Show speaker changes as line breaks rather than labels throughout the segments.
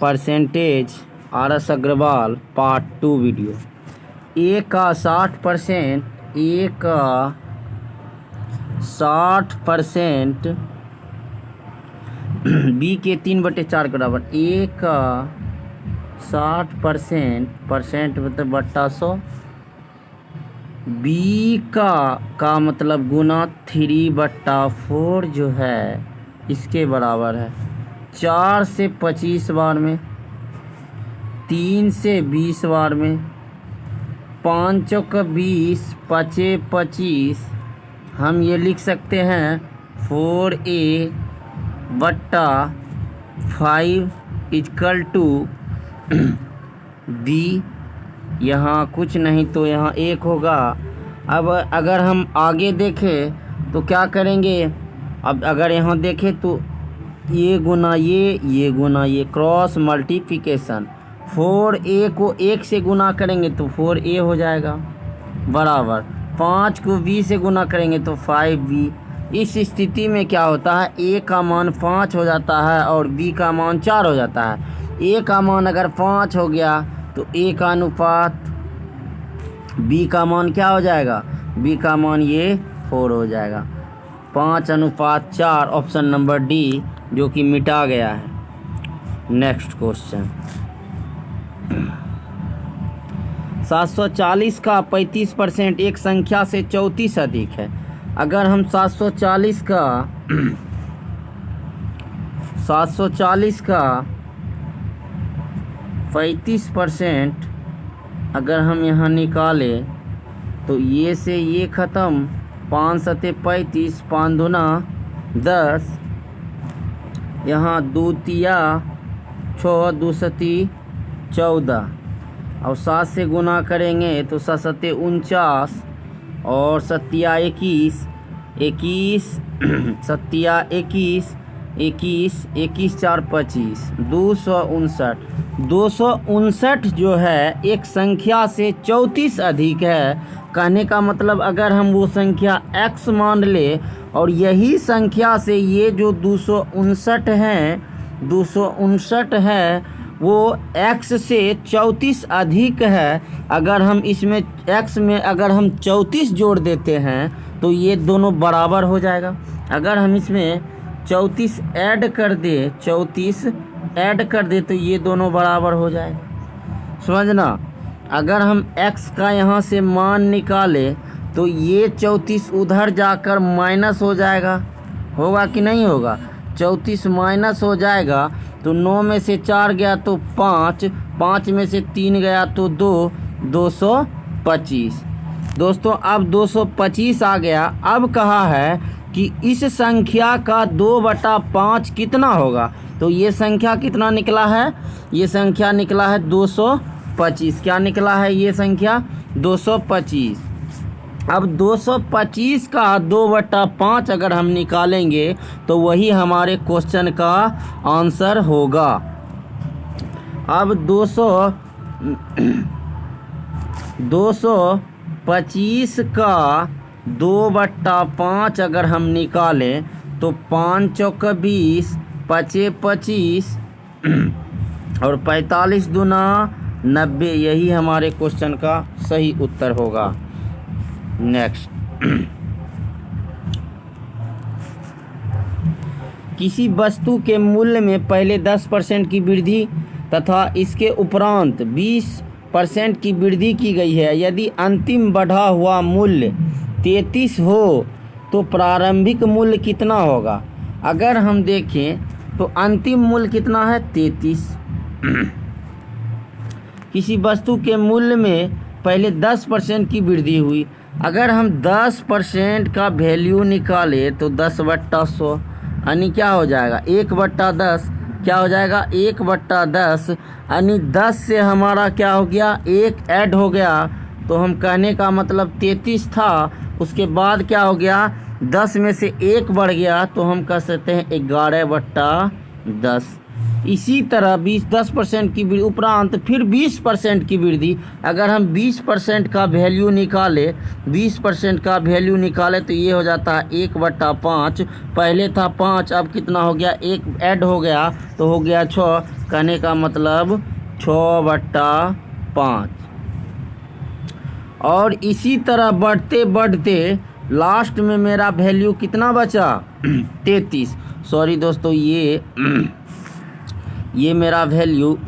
Percentage RS Agarwal part 2 video. A का 60%, ए का 60%, B के 3/4 के बराबर। ए का 60% परसेंट मतलब बट्टा 100, बी का मतलब गुना 3/4 जो है इसके बराबर है। 4 से 25 बार में, 3 से 20 बार में, 5 का 20, 5 25, हम ये लिख सकते हैं 4a/5 = b। यहाँ कुछ नहीं तो यहाँ 1 होगा। अब अगर हम आगे देखें तो क्या करेंगे, अब अगर यहाँ देखें तो ये गुना ये गुना ये, क्रॉस मल्टीप्लिकेशन। 4a को 1 से गुना करेंगे तो 4a हो जाएगा बराबर, 5 को b से गुना करेंगे तो 5b। इस स्थिति में क्या होता है, a का मान 5 हो जाता है और b का मान 4 हो जाता है। a का मान अगर 5 हो गया तो a का अनुपात b का मान क्या हो जाएगा, b का मान ये 4 हो जाएगा। 5:4, ऑप्शन नंबर डी, जो कि मिटा गया है। नेक्स्ट क्वेश्चन, 740 का 35% एक संख्या से 34 अधिक है। अगर हम 740 का 35% अगर हम यहाँ निकालें तो ये से ये ख़त्म, 5 सते 35, 5 दूना 10, यहाँ 2 तिया 6, 2 सती 14, और 7 से गुना करेंगे तो 7 सते 49 और 7 21, 21 सत्या 21, 21 4 25, 259 जो है एक संख्या से 34 अधिक है। कहने का मतलब अगर हम वो संख्या x मान ले और यही संख्या से ये जो 259 है वो x से 34 अधिक है। अगर हम इसमें x में अगर हम 34 जोड़ देते हैं तो ये दोनों बराबर हो जाएगा। अगर हम इसमें 34 ऐड कर दे तो ये दोनों बराबर हो जाएगा, समझना। अगर हम x का यहाँ से मान निकालें तो ये 34 उधर जाकर माइनस हो जाएगा, होगा कि नहीं होगा। 34 माइनस हो जाएगा तो 9 में से 4 गया तो 5, 5 में से 3 गया तो 2, 225। दोस्तों अब 225 आ गया। अब कहा है कि इस संख्या का 2/5 कितना होगा, तो ये संख्या कितना निकला है, ये संख्या निकला है 225। क्या निकला है ये संख्या 225। अब 225 का 2/5 अगर हम निकालेंगे तो वही हमारे क्वेश्चन का आंसर होगा। अब 225 का 2/5 अगर हम निकालें तो 5 चौका 20, 5 25 और 45 दूना 90, यही हमारे क्वेश्चन का सही उत्तर होगा। नेक्स्ट, किसी वस्तु के मूल्य में पहले 10% की वृद्धि तथा इसके उपरांत 20% की वृद्धि की गई है। यदि अंतिम बढ़ा हुआ मूल्य 33 हो तो प्रारंभिक मूल्य कितना होगा। अगर हम देखें तो अंतिम मूल्य कितना है 33। किसी वस्तु के मूल्य में पहले 10% की वृद्धि हुई। अगर हम 10% का वैल्यू निकालें तो 10/100 यानी क्या हो जाएगा 1/10, क्या हो जाएगा 1/10, यानी 10 से हमारा क्या हो गया 1 ऐड हो गया। तो हम कहने का मतलब 33 था, उसके बाद क्या हो गया 10 में से 1 बढ़ गया तो हम कह सकते हैं 11/10। इसी तरह 10% की वृद्धि उपरांत फिर 20% की वृद्धि। अगर हम 20% का वैल्यू निकालें, 20% का वैल्यू निकालें तो ये हो जाता है 1/5। पहले था 5, अब कितना हो गया, 1 ऐड हो गया तो हो गया 6। कहने का मतलब 6/5। और इसी तरह बढ़ते बढ़ते लास्ट में मेरा वैल्यू कितना बचा 33। सॉरी दोस्तों, ये मेरा वैल्यू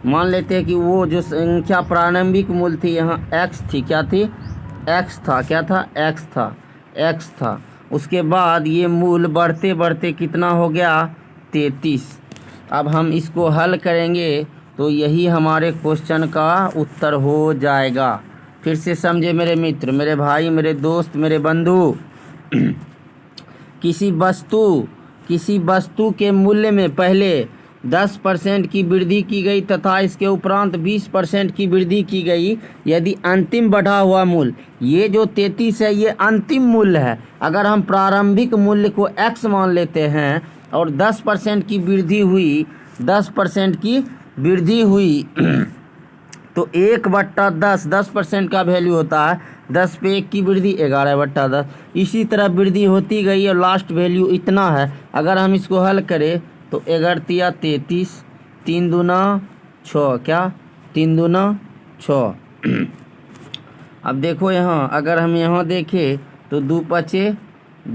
मान लेते हैं कि वो जो संख्या प्रारंभिक मूल्य थी यहाँ x थी, क्या थी, x था, क्या था, x था। उसके बाद ये मूल्य बढ़ते बढ़ते कितना हो गया 33। अब हम इसको हल करेंगे तो यही हमारे क्वेश्चन का उत्तर हो जाएगा। फिर से समझे मेरे मित्र, मेरे भाई, मेरे दोस्त, मेरे बंधु, किसी वस्तु के मूल्य में पहले 10% की वृद्धि की गई तथा इसके उपरांत 20% की वृद्धि की गई यदि अंतिम बढ़ा हुआ मूल्य, ये जो 33 है ये अंतिम मूल्य है। अगर हम प्रारंभिक मूल्य को x मान लेते हैं और 10% की वृद्धि हुई, 10% की वृद्धि हुई तो 1/10, 10% का वैल्यू होता है 10 पे 1 की वृद्धि 11/10। इसी तरह वृद्धि होती गई और लास्ट वैल्यू इतना है। अगर हम इसको हल करें तो 11 33, 3 दूना 6, क्या 3 दूना 6। अब देखो यहाँ, अगर हम यहाँ देखें तो 2 पचे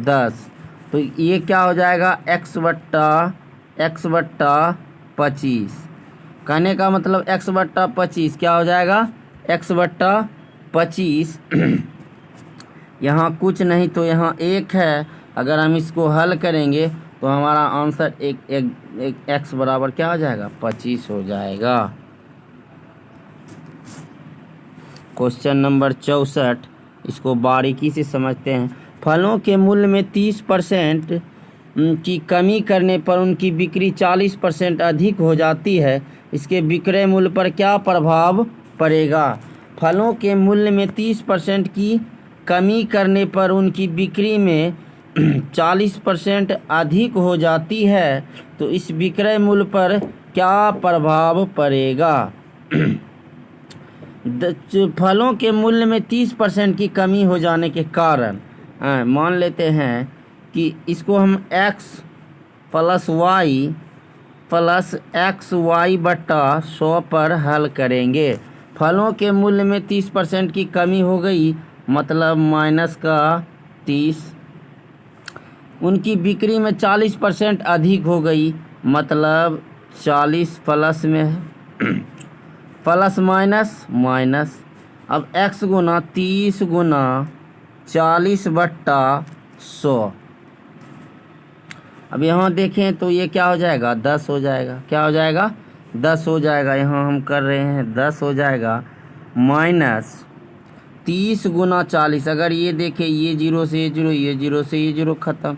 10, तो ये क्या हो जाएगा x/25। कहने का मतलब x/25 क्या हो जाएगा x/25। यहाँ कुछ नहीं तो यहाँ 1 है। अगर हम इसको हल करेंगे तो हमारा आंसर एक x बराबर क्या हो जाएगा 25 हो जाएगा। क्वेश्चन नंबर 64, इसको बारीकी से समझते हैं। फलों के मूल्य में 30% की कमी करने पर उनकी बिक्री 40% अधिक हो जाती है, इसके विक्रय मूल्य पर क्या प्रभाव पड़ेगा। फलों के मूल्य में 30% की कमी करने पर उनकी बिक्री में 40% अधिक हो जाती है तो इस विक्रय मूल्य पर क्या प्रभाव पड़ेगा। फलों के मूल्य में 30% की कमी हो जाने के कारण मान लेते हैं कि इसको हम x प्लस xy/100 पर हल करेंगे। फलों के मूल्य में 30% की कमी हो गई मतलब -30। उनकी बिक्री में 40% अधिक हो गई मतलब 40 प्लस में प्लस माइनस। अब x गुना 30 गुना 40/100। अब यहाँ देखें तो ये क्या हो जाएगा 10 हो जाएगा। क्या हो जाएगा 10 हो जाएगा। यहाँ हम कर रहे हैं 10 हो जाएगा माइनस 30 गुना 40। अगर ये देखें ये 0 से ये 0, ये 0 से ये 0 ख़त्म,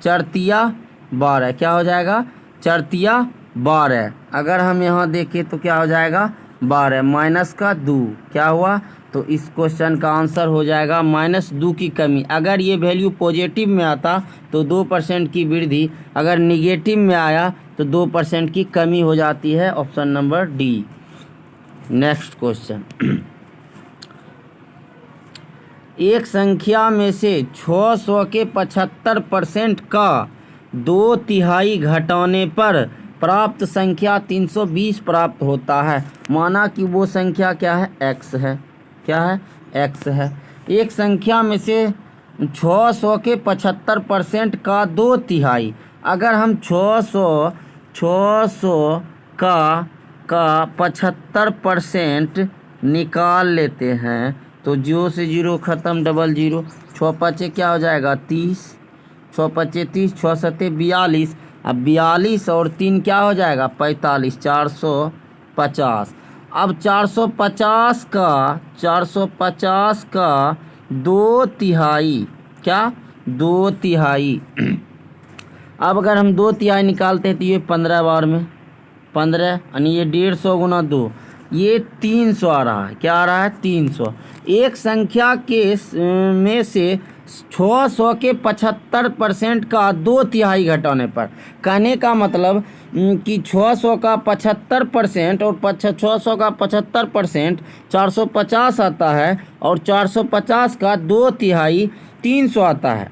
4 12 क्या हो जाएगा 4 12। अगर हम यहाँ देखें तो क्या हो जाएगा 12 माइनस का 2 क्या हुआ, तो इस क्वेश्चन का आंसर हो जाएगा -2 की कमी। अगर ये वैल्यू पॉजिटिव में आता तो 2% की वृद्धि, अगर निगेटिव में आया तो 2% की कमी हो जाती है। Option number D. Next question, एक संख्या में से 600 के 75% का 2/3 घटाने पर प्राप्त संख्या 320 प्राप्त होता है। माना कि वो संख्या क्या है x है। क्या है x है। एक संख्या में से 600 के 75% का 2/3, अगर हम 600 का 75% निकाल लेते हैं तो 0 से 0 ख़त्म, 00। 6 5 क्या हो जाएगा 30, 6 5 30, 6 7 42। अब 42 और 3 क्या हो जाएगा 45, 450। अब 450 का 2/3 क्या 2/3। अब अगर हम 2/3 निकालते हैं तो ये 15 बार में 15 यानी ये 150 गुना 2, ये 300 आ रहा है। क्या आ रहा है 300। एक संख्या के में से 600 के 75% का 2/3 घटाने पर। कहने का मतलब कि 600 का 75% और 600 का 75% 450 आता है, और 450 का 2/3 300 आता है।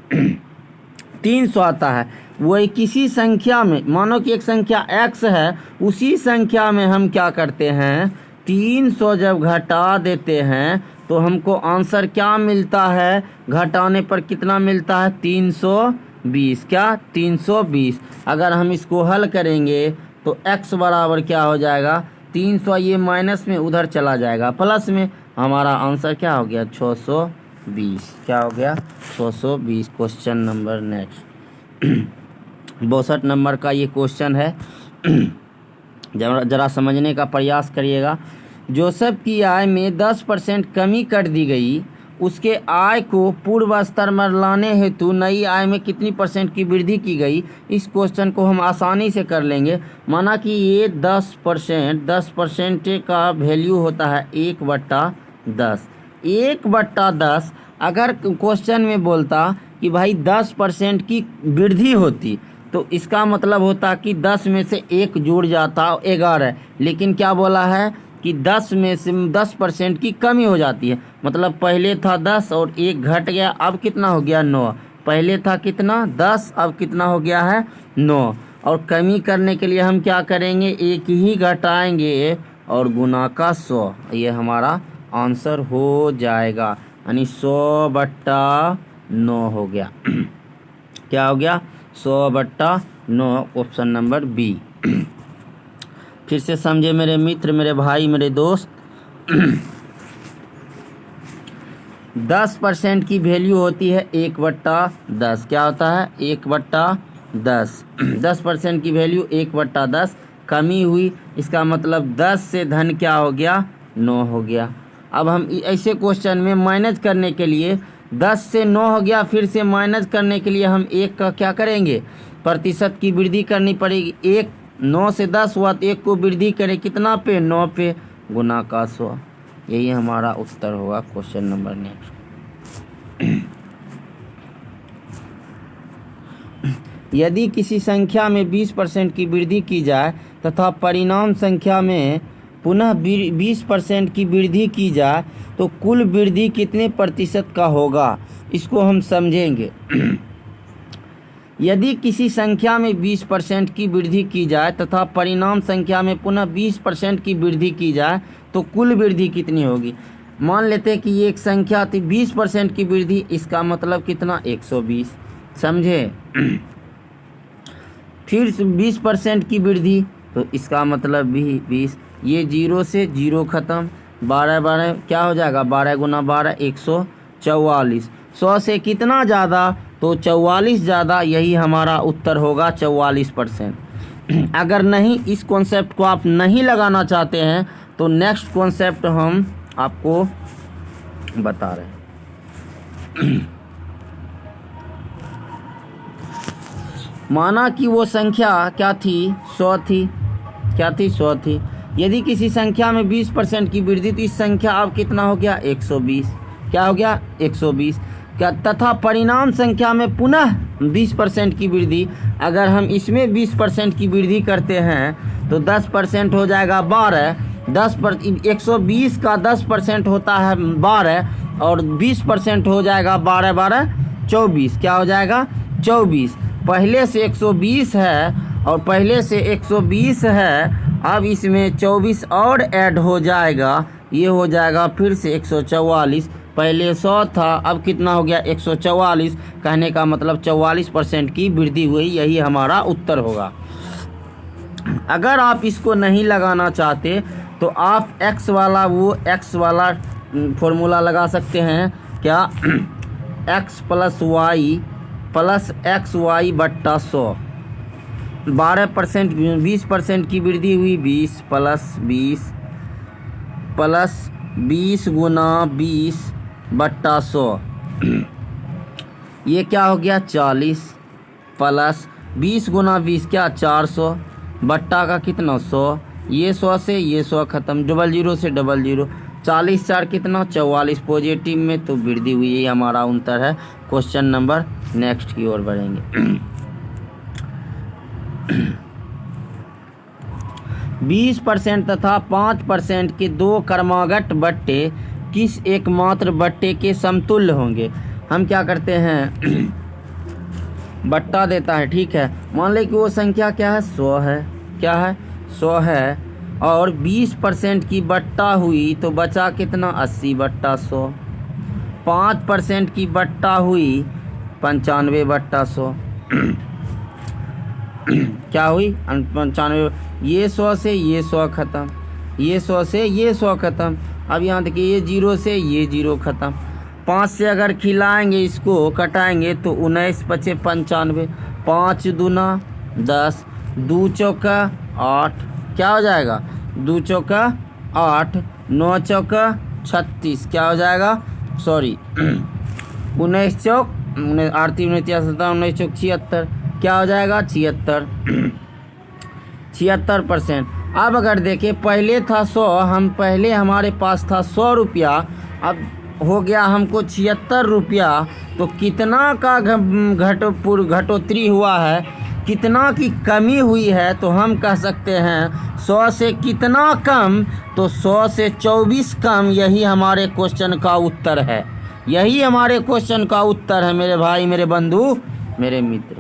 300 आता है। वही किसी संख्या में, मानो कि एक संख्या x है, उसी संख्या में हम क्या करते हैं, 300 जब घटा देते हैं तो हमको आंसर क्या मिलता है, घटाने पर कितना मिलता है, 320। क्या 320। अगर हम इसको हल करेंगे तो x बराबर क्या हो जाएगा, 300, ये माइनस में उधर चला जाएगा प्लस में, हमारा आंसर क्या हो गया, 620। क्या हो गया, 620। क्वेश्चन नंबर नेक्स्ट 62 नंबर का ये क्वेश्चन है। जरा समझने का प्रयास करिएगा। जोसेफ की आय में 10% कमी कर दी गई, उसके आय को पूर्व स्तर में लाने हेतु नई आय में कितनी % की वृद्धि की गई। इस क्वेश्चन को हम आसानी से कर लेंगे। माना कि ये 10% का वैल्यू होता है 1/10। 1/10 अगर क्वेश्चन में बोलता कि भाई 10% की वृद्धि होती, तो इसका मतलब होता कि 10 में से 1 जुड़ जाता 11, लेकिन क्या बोला है कि 10 में से 10% की कमी हो जाती है। मतलब पहले था 10 और 1 घट गया, अब कितना हो गया, 9। पहले था कितना, 10, अब कितना हो गया है, 9। और कमी करने के लिए हम क्या करेंगे, 1 ही घटाएंगे और गुना का 100। ये हमारा आंसर हो जाएगा, यानी 100/9 हो गया। क्या हो गया, 100/9, ऑप्शन नंबर बी। फिर से समझे मेरे मित्र, मेरे भाई, मेरे दोस्त। 10% की वैल्यू होती है 1/10। क्या होता है, 1/10। 10% की वैल्यू 1/10, कमी हुई, इसका मतलब 10 से धन क्या हो गया, 9 हो गया। अब हम ऐसे क्वेश्चन में माइनस करने के लिए 10 से 9 हो गया, फिर से माइनस करने के लिए हम 1 का क्या करेंगे, प्रतिशत की वृद्धि करनी पड़ेगी। 1 9 से 10 हुआ तो 1 को वृद्धि करें कितना पे, 9 पे, गुना का 100। यही हमारा उत्तर होगा क्वेश्चन नंबर नेक्स्ट। यदि किसी संख्या में 20% की वृद्धि की जाए तथा परिणाम संख्या में पुनः 20% की वृद्धि की जाए तो कुल वृद्धि कितने प्रतिशत का होगा, इसको हम समझेंगे। यदि किसी संख्या में 20% की वृद्धि की जाए तथा परिणाम संख्या में पुनः 20% की वृद्धि की जाए तो कुल वृद्धि कितनी होगी। मान लेते हैं कि ये एक संख्या थी, 20% की वृद्धि, इसका मतलब कितना, 120। समझे। फिर 20% की वृद्धि, तो इसका मतलब भी 20। ये 0 से 0 ख़त्म, 12 क्या हो जाएगा, 12 गुना 12 144। 100 से कितना ज़्यादा, तो 44 ज़्यादा, यही हमारा उत्तर होगा 44%। अगर नहीं, इस कॉन्सेप्ट को आप नहीं लगाना चाहते हैं तो नेक्स्ट कॉन्सेप्ट हम आपको बता रहे हैं। माना कि वो संख्या क्या थी, 100 थी। क्या थी, 100 थी। यदि किसी संख्या में 20% की वृद्धि, तो इस संख्या अब कितना हो गया, 120। क्या हो गया, 120। क्या तथा परिणाम संख्या में पुनः 20% की वृद्धि, अगर हम इसमें 20% की वृद्धि करते हैं तो 10% हो जाएगा 12। 120 का 10% होता है 12, और 20% हो जाएगा 12 12 24। क्या हो जाएगा, 24। पहले से 120 है और पहले से 120 है, अब इसमें 24 और ऐड हो जाएगा, ये हो जाएगा फिर से 144। पहले 100 था, अब कितना हो गया, 144। कहने का मतलब 44% की वृद्धि हुई, यही हमारा उत्तर होगा। अगर आप इसको नहीं लगाना चाहते तो आप x वाला फॉर्मूला लगा सकते हैं। क्या, x + y + xy/100। 12% 20% की वृद्धि हुई, 20 + 20 + 20 गुना 20/100। ये क्या हो गया, 40 + 20 गुना 20 क्या, 400 बट्टा का कितना, 100। ये 100 से ये 100 ख़त्म, 00 से 00। 40 4 कितना 44 पॉजिटिव में, तो वृद्धि हुई। यही हमारा उत्तर है। क्वेश्चन नंबर नेक्स्ट की ओर बढ़ेंगे। 20% तथा 5% के दो क्रमागत बट्टे किस एकमात्र बट्टे के समतुल्य होंगे? हम क्या करते हैं, बट्टा देता है, ठीक है। मान लें कि वो संख्या क्या है, 100 है। क्या है, 100 है। और 20% की बट्टा हुई तो बचा कितना, 80 बट्टा 100। 5% की बट्टा हुई 95 बट्टा 100। क्या हुई, 95। ये 100 से ये 100 ख़त्म, ये 100 से ये 100 ख़त्म। अब यहाँ देखिए, ये 0 से ये 0 ख़त्म। 5 से अगर खिलाएंगे, इसको कटाएंगे तो 19 बचे 95। 5 दूना 10, 2 चौका 8, क्या हो जाएगा, 2 चौका 8, 9 चौका 36, क्या हो जाएगा, सॉरी 19 चौक 8 19 19 चौक 76, क्या हो जाएगा, 76%। अब अगर देखें, पहले था 100, हम पहले हमारे पास था 100 रुपया, अब हो गया हमको 76 रुपया। तो कितना का घटोतरी हुआ है, कितना की कमी हुई है, तो हम कह सकते हैं 100 से कितना कम, तो 100 से 24 कम। यही हमारे क्वेश्चन का उत्तर है। यही हमारे क्वेश्चन का उत्तर है मेरे भाई, मेरे बंधु, मेरे मित्र।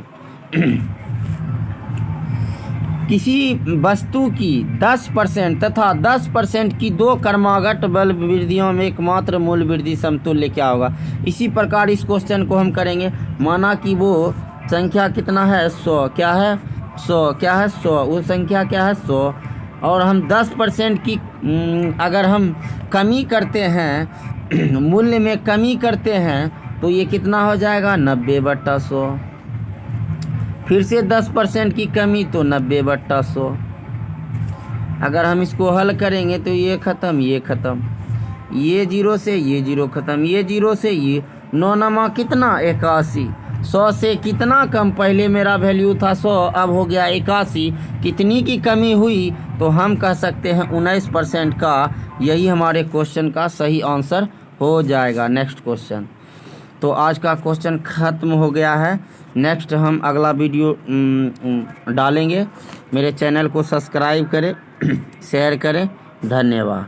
किसी वस्तु की 10% तथा 10% की दो क्रमागत बल वृद्धियों में एकमात्र मूल वृद्धि समतुल्य क्या होगा? इसी प्रकार इस क्वेश्चन को हम करेंगे। माना कि वो संख्या कितना है, 100, क्या है, 100, क्या है, 100, वो संख्या क्या है, 100। और हम 10% की अगर हम कमी करते हैं, मूल्य में कमी करते हैं, तो ये कितना हो जाएगा, 90 बट्टा 100। फिर से 10% की कमी, तो 90 बट्टा 100। अगर हम इसको हल करेंगे तो ये ख़त्म, ये ख़त्म, ये 0 से ये 0 ख़त्म, ये 0 से ये 9 नमा कितना, 81। 100 से कितना कम, पहले मेरा वैल्यू था 100, अब हो गया 81। कितनी की कमी हुई, तो हम कह सकते हैं 19% का। यही हमारे क्वेश्चन का सही आंसर हो जाएगा। Next question. तो आज का क्वेश्चन ख़त्म हो गया है। नेक्स्ट हम अगला वीडियो डालेंगे। मेरे चैनल को सब्सक्राइब करें, शेयर करें। धन्यवाद।